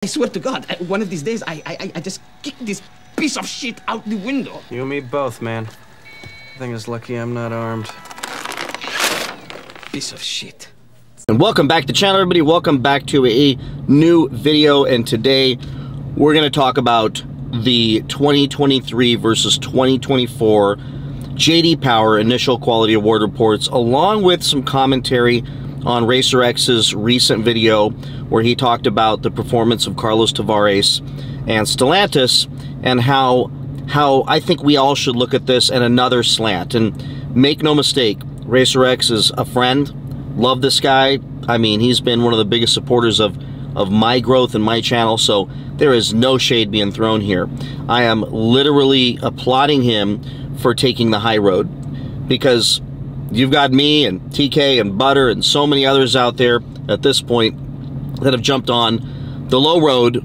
I swear to God, one of these days, I just kick this piece of shit out the window. You and me both, man. I think it's lucky I'm not armed. Piece of shit. And welcome back to the channel, everybody. Welcome back to a new video, and today we're going to talk about the 2023 versus 2024 J.D. Power Initial Quality Award reports, along with some commentary on Racer X's recent video where he talked about the performance of Carlos Tavares and Stellantis, and how I think we all should look at this in another slant. And make no mistake, Racer X is a friend. Love this guy. I mean, he's been one of the biggest supporters of my growth and my channel, so there is no shade being thrown here. I am literally applauding him for taking the high road, because you've got me and TK and Butter and so many others out there at this point that have jumped on the low road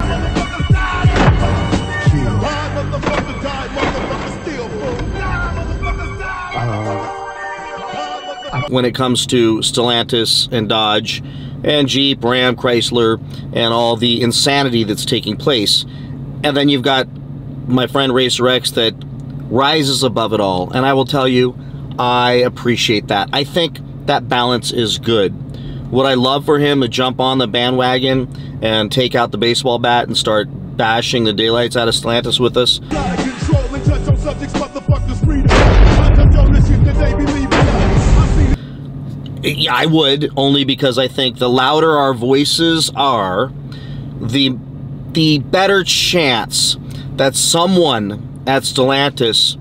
when it comes to Stellantis and Dodge and Jeep, Ram, Chrysler, and all the insanity that's taking place. And then you've got my friend Racer X that rises above it all, and I will tell you, I appreciate that. I think that balance is good. Would I love for him to jump on the bandwagon and take out the baseball bat and start bashing the daylights out of Stellantis with us? Yeah, I would, only because I think the louder our voices are, the better chance that someone at Stellantis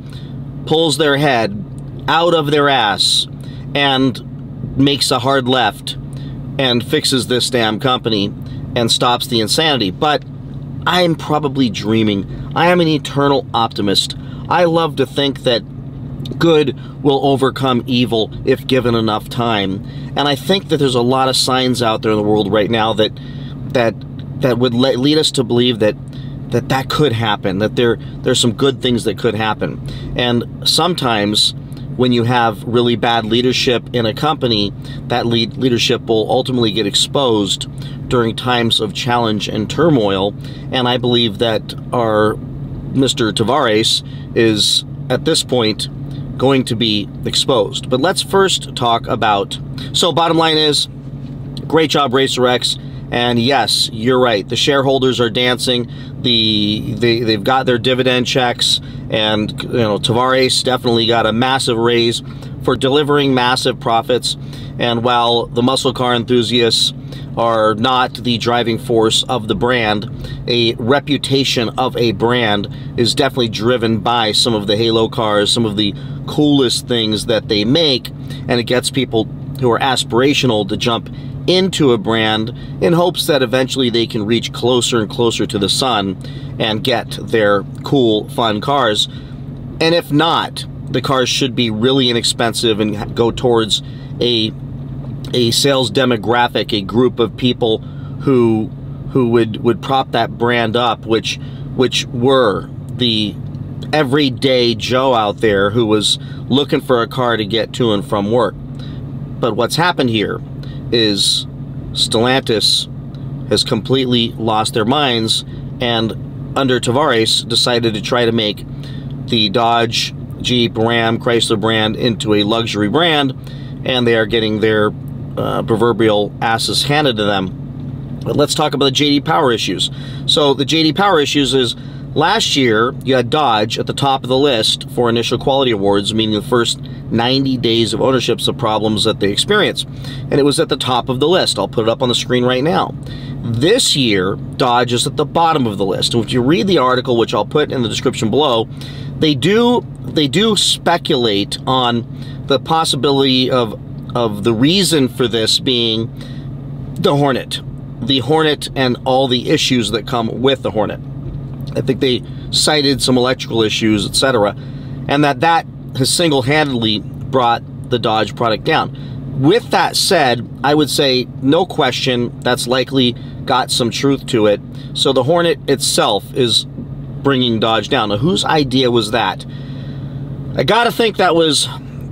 pulls their head out of their ass and makes a hard left and fixes this damn company and stops the insanity. But I'm probably dreaming. I am an eternal optimist. I love to think that good will overcome evil if given enough time. And I think that there's a lot of signs out there in the world right now that would lead us to believe that could happen, that there's some good things that could happen. And sometimes when you have really bad leadership in a company, that leadership will ultimately get exposed during times of challenge and turmoil. And I believe that our Mr. Tavares is, at this point, going to be exposed. But let's first talk about, so bottom line is, great job, Racer X. And yes, you're right, the shareholders are dancing. They've got their dividend checks, and Tavares definitely got a massive raise for delivering massive profits. And while the muscle car enthusiasts are not the driving force of the brand, a reputation of a brand is definitely driven by some of the halo cars, some of the coolest things that they make, and it gets people who are aspirational to jump into a brand in hopes that eventually they can reach closer and closer to the sun and get their cool, fun cars. And if not, the cars should be really inexpensive and go towards a sales demographic, a group of people who would prop that brand up, which were the everyday Joe out there who was looking for a car to get to and from work. But what's happened here is Stellantis has completely lost their minds, and under Tavares decided to try to make the Dodge, Jeep, Ram, Chrysler brand into a luxury brand, and they are getting their proverbial asses handed to them. But let's talk about the J.D. Power issues. So the J.D. Power issues is, last year you had Dodge at the top of the list for initial quality awards, meaning the first 90 days of ownership's the problems that they experienced. And it was at the top of the list. I'll put it up on the screen right now. This year, Dodge is at the bottom of the list. And if you read the article, which I'll put in the description below, they do speculate on the possibility of the reason for this being the Hornet. The Hornet and all the issues that come with the Hornet. I think they cited some electrical issues, etc., and that has single-handedly brought the Dodge product down. With that said, I would say, no question, that's likely got some truth to it. So the Hornet itself is bringing Dodge down. Now, whose idea was that? I gotta think that was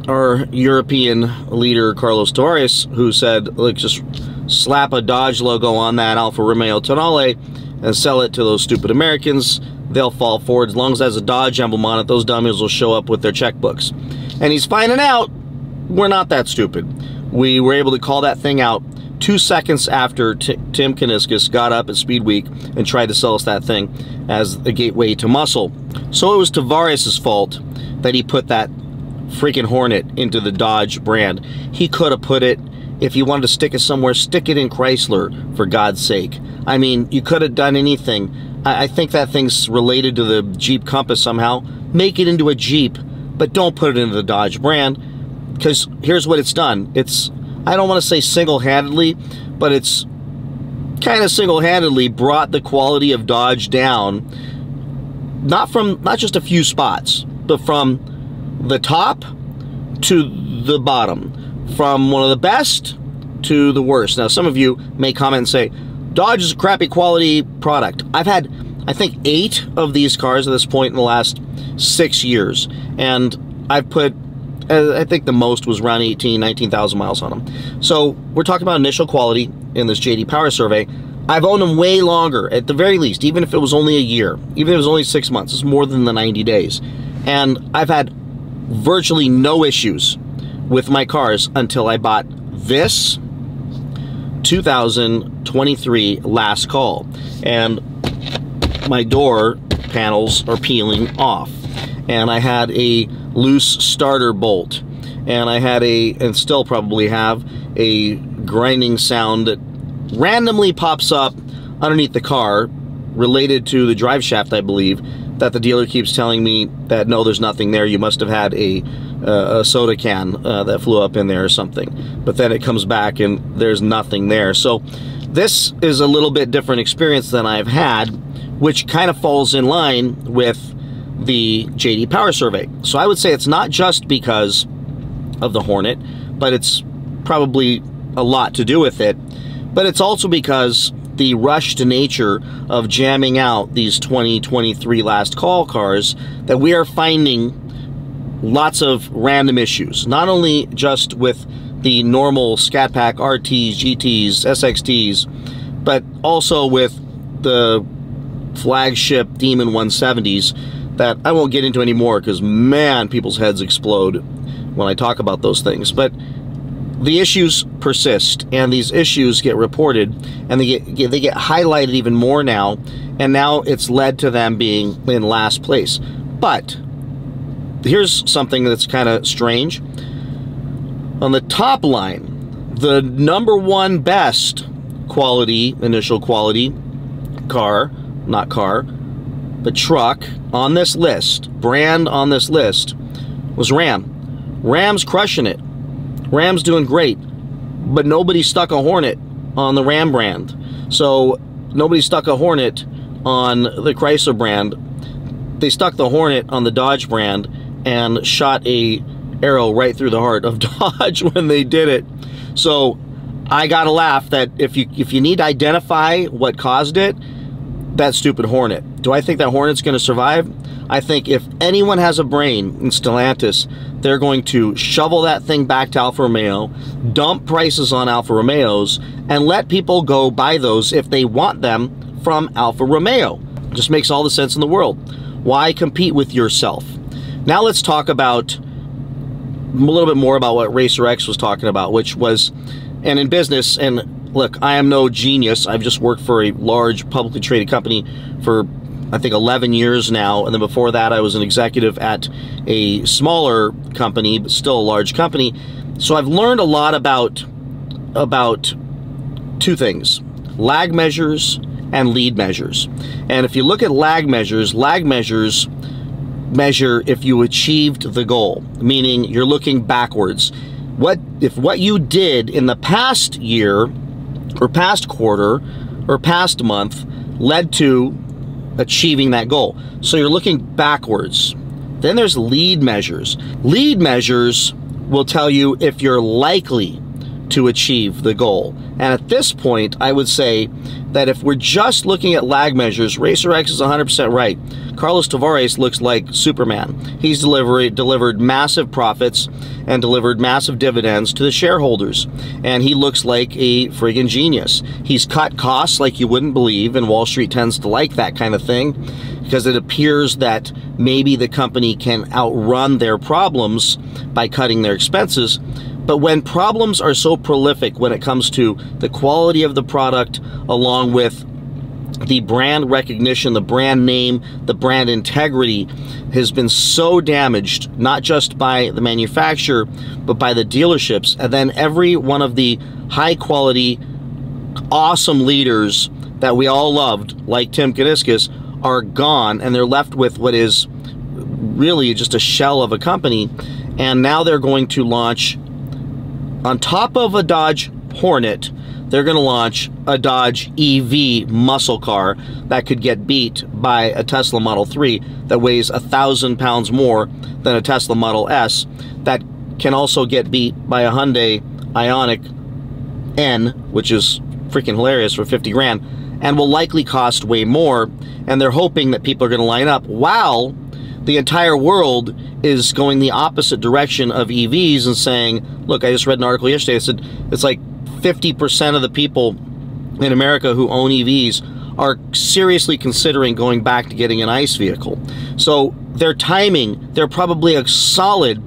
our European leader, Carlos Tavares, who said, look, just slap a Dodge logo on that Alfa Romeo Tonale, and sell it to those stupid Americans, they'll fall for it. As long as there's a Dodge emblem on it, those dummies will show up with their checkbooks. And he's finding out we're not that stupid. We were able to call that thing out 2 seconds after Tim Kuniskis got up at Speed Week and tried to sell us that thing as a gateway to muscle. So it was Tavares' fault that he put that freaking Hornet into the Dodge brand. He could have put it, if he wanted to stick it somewhere, stick it in Chrysler, for God's sake. I mean, you could have done anything. I think that thing's related to the Jeep Compass somehow. Make it into a Jeep, but don't put it into the Dodge brand, because here's what it's done. It's, I don't want to say single-handedly, but it's kind of single-handedly brought the quality of Dodge down, not just a few spots, but from the top to the bottom, from one of the best to the worst. Now, some of you may comment and say, Dodge is a crappy quality product. I've had, I think, 8 of these cars at this point in the last 6 years, and I've put, I think the most was around 19,000 miles on them. So we're talking about initial quality in this JD Power survey. I've owned them way longer, at the very least, even if it was only a year, even if it was only 6 months. It's more than the 90 days. And I've had virtually no issues with my cars until I bought this 2023 last call, and my door panels are peeling off, and I had a loose starter bolt, and I had and still probably have, a grinding sound that randomly pops up underneath the car related to the drive shaft, I believe, that the dealer keeps telling me that no, there's nothing there, you must have had a soda can that flew up in there or something. But then it comes back and there's nothing there. So this is a little bit different experience than I've had, which kind of falls in line with the JD Power survey. So I would say it's not just because of the Hornet, but it's probably a lot to do with it. But it's also because the rushed nature of jamming out these 2023 last call cars, that we are finding lots of random issues, not only just with the normal Scat Pack RTs, GTs, SXTs, but also with the flagship Demon 170s that I won't get into anymore, because man, people's heads explode when I talk about those things. But the issues persist, and these issues get reported, and they get highlighted even more now, and now it's led to them being in last place. But here's something that's kind of strange. On the top line, the #1 best quality, initial quality car, not car, but truck on this list, brand on this list, was Ram. Ram's crushing it. Ram's doing great, but nobody stuck a Hornet on the Ram brand. So nobody stuck a Hornet on the Chrysler brand. They stuck the Hornet on the Dodge brand and shot a arrow right through the heart of Dodge when they did it. So I gotta laugh that if you need to identify what caused it, that stupid Hornet. Do I think that Hornet's going to survive? I think if anyone has a brain in Stellantis, they're going to shovel that thing back to Alfa Romeo, dump prices on Alfa Romeos, and let people go buy those if they want them from Alfa Romeo. It just makes all the sense in the world. Why compete with yourself? Now let's talk about a little bit more about what Racer X was talking about, which was, and in business, and look, I am no genius. I've just worked for a large publicly traded company for, I think, 11 years now. And then before that, I was an executive at a smaller company, but still a large company. So I've learned a lot about two things: lag measures and lead measures. And if you look at lag measures measure if you achieved the goal, meaning you're looking backwards. If what you did in the past year or past quarter or past month led to achieving that goal. So you're looking backwards. Then there's lead measures. Lead measures will tell you if you're likely to achieve the goal. And at this point, I would say that if we're just looking at lag measures, Racer X is 100% right. Carlos Tavares looks like Superman. He's delivered massive profits and delivered massive dividends to the shareholders. And he looks like a friggin' genius. He's cut costs like you wouldn't believe, and Wall Street tends to like that kind of thing because it appears that maybe the company can outrun their problems by cutting their expenses. But when problems are so prolific when it comes to the quality of the product, along with the brand recognition, the brand name, the brand integrity has been so damaged, not just by the manufacturer, but by the dealerships. And then every one of the high quality, awesome leaders that we all loved, like Tim Kuniskis, are gone, and they're left with what is really just a shell of a company. And now they're going to launch, on top of a Dodge Hornet, they're going to launch a Dodge EV muscle car that could get beat by a Tesla Model 3 that weighs 1,000 pounds more than a Tesla Model S, that can also get beat by a Hyundai Ioniq N, which is freaking hilarious, for 50 grand, and will likely cost way more. And they're hoping that people are going to line up, while the entire world is going the opposite direction of EVs and saying, look, I just read an article yesterday, it said it's like 50% of the people in America who own EVs are seriously considering going back to getting an ICE vehicle. So their timing, they're probably a solid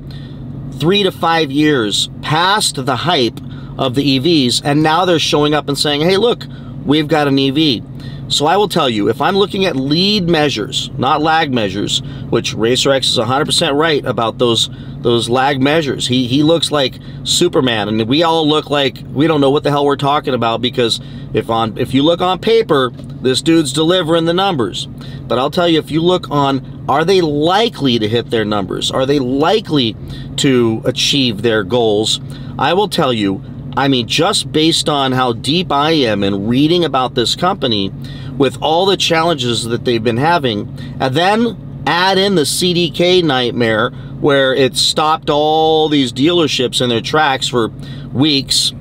3 to 5 years past the hype of the EVs, and now they're showing up and saying, hey, look, we've got an EV. So I will tell you, if I'm looking at lead measures, not lag measures, which Racer X is 100% right about those lag measures. He looks like Superman, and we all look like we don't know what the hell we're talking about, because if you look on paper, this dude's delivering the numbers. But I'll tell you, if you look on, are they likely to hit their numbers? Are they likely to achieve their goals? I will tell you, I mean, just based on how deep I am in reading about this company, with all the challenges that they've been having, and then add in the CDK nightmare where it stopped all these dealerships in their tracks for weeks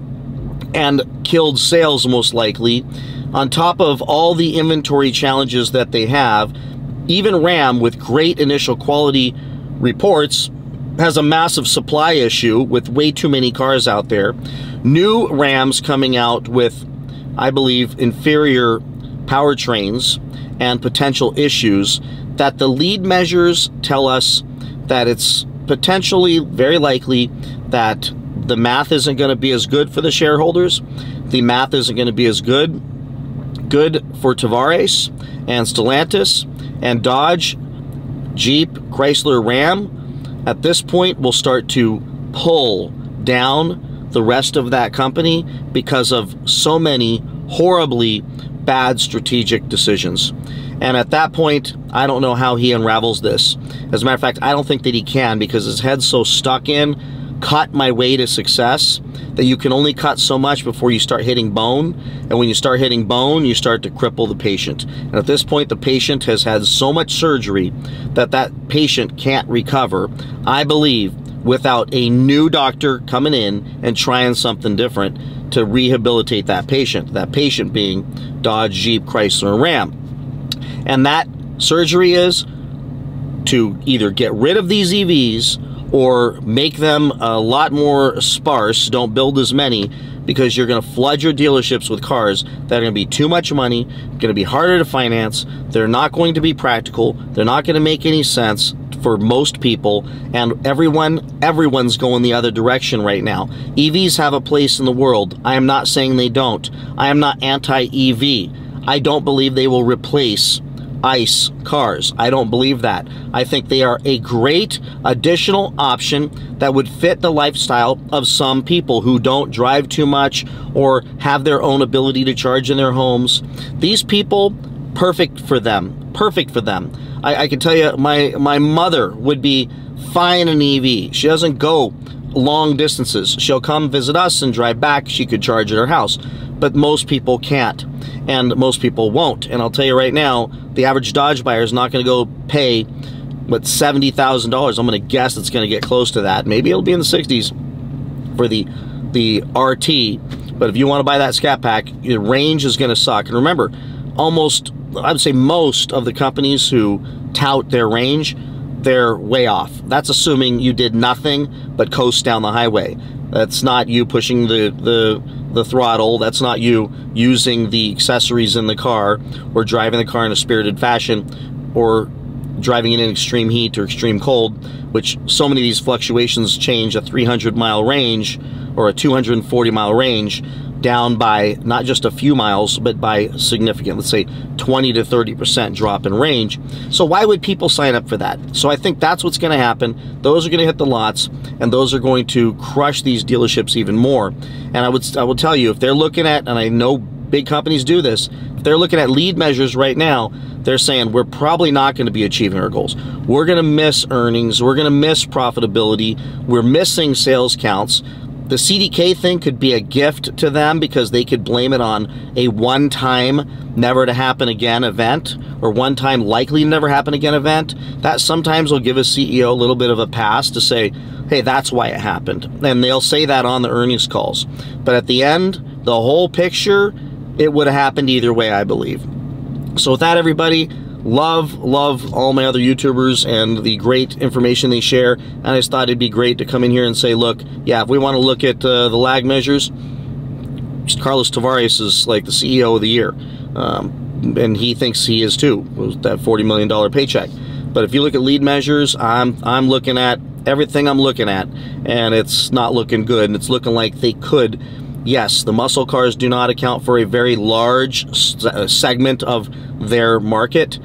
and killed sales most likely, on top of all the inventory challenges that they have. Even Ram, with great initial quality reports, has a massive supply issue with way too many cars out there. New Rams coming out with, I believe, inferior powertrains and potential issues, that the lead measures tell us that it's potentially very likely that the math isn't going to be as good for the shareholders. The math isn't going to be as good for Tavares and Stellantis and Dodge, Jeep, Chrysler, Ram. At this point, will start to pull down the rest of that company because of so many horribly bad strategic decisions. And at that point, I don't know how he unravels this. As a matter of fact, I don't think that he can, because his head's so stuck in cut my way to success that you can only cut so much before you start hitting bone. And when you start hitting bone, you start to cripple the patient. And at this point, the patient has had so much surgery that that patient can't recover, I believe, without a new doctor coming in and trying something different to rehabilitate that patient being Dodge, Jeep, Chrysler, and Ram. And that surgery is to either get rid of these EVs or make them a lot more sparse. Don't build as many, because you're going to flood your dealerships with cars that are going to be too much money, going to be harder to finance, they're not going to be practical, they're not going to make any sense for most people, and everyone's going the other direction right now. EVs have a place in the world. I am not saying they don't. I am not anti-EV. I don't believe they will replace ICE cars. I don't believe that. I think they are a great additional option that would fit the lifestyle of some people who don't drive too much or have their own ability to charge in their homes. These people, perfect for them. Perfect for them. I can tell you, my mother would be fine in EV. She doesn't go long distances. She'll come visit us and drive back. She could charge at her house. But most people can't, and most people won't. And I'll tell you right now, the average Dodge buyer is not going to go pay, what, $70,000. I'm going to guess it's going to get close to that. Maybe it'll be in the 60s for the RT, But if you want to buy that Scat Pack, your range is going to suck. And remember, almost, I would say most of the companies who tout their range, they're way off. That's assuming you did nothing but coast down the highway. That's not you pushing the throttle. That's not you using the accessories in the car or driving the car in a spirited fashion or driving it in extreme heat or extreme cold, which so many of these fluctuations change a 300-mile range or a 240-mile range down by not just a few miles, but by significant, let's say 20 to 30% drop in range. So why would people sign up for that? So I think that's what's going to happen. Those are going to hit the lots, and those are going to crush these dealerships even more. And I will tell you, if they're looking at, and I know big companies do this, if they're looking at lead measures right now, they're saying we're probably not going to be achieving our goals. We're going to miss earnings. We're going to miss profitability. We're missing sales counts. The CDK thing could be a gift to them because they could blame it on a one-time never to happen again event or one-time likely to never happen again event. That sometimes will give a CEO a little bit of a pass to say, hey, that's why it happened. And they'll say that on the earnings calls. But at the end, the whole picture, it would have happened either way, I believe. So with that, everybody, love all my other YouTubers and the great information they share. And I just thought it'd be great to come in here and say, look, yeah, if we want to look at the lag measures, Carlos Tavares is like the CEO of the year. And he thinks he is too, with that $40 million paycheck. But if you look at lead measures, I'm looking at everything I'm looking at, and it's not looking good. And it's looking like they could. Yes, the muscle cars do not account for a very large segment of their market,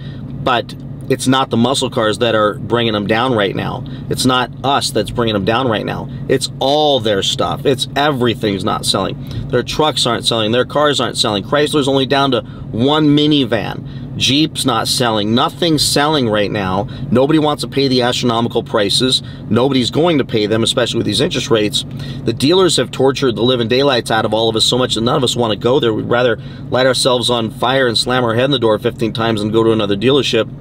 but it's not the muscle cars that are bringing them down right now. It's not us that's bringing them down right now. It's all their stuff. It's everything's not selling. Their trucks aren't selling. Their cars aren't selling. Chrysler's only down to one minivan. Jeep's not selling. Nothing's selling right now. Nobody wants to pay the astronomical prices. Nobody's going to pay them, especially with these interest rates. The dealers have tortured the living daylights out of all of us so much that none of us want to go there. We'd rather light ourselves on fire and slam our head in the door 15 times and go to another dealership,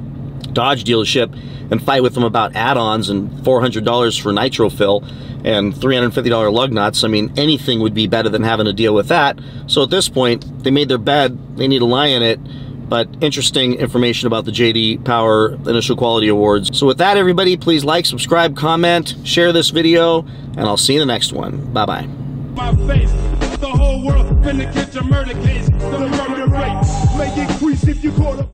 Dodge dealership, and fight with them about add-ons and $400 for nitro fill and $350 lug nuts. I mean, anything would be better than having to deal with that. So at this point, they made their bed. They need to lie in it. But interesting information about the J.D. Power Initial Quality Awards. So with that, everybody, please like, subscribe, comment, share this video, and I'll see you in the next one. Bye-bye. My face, the whole world finna catch a murder case. The murder rate may increase if you call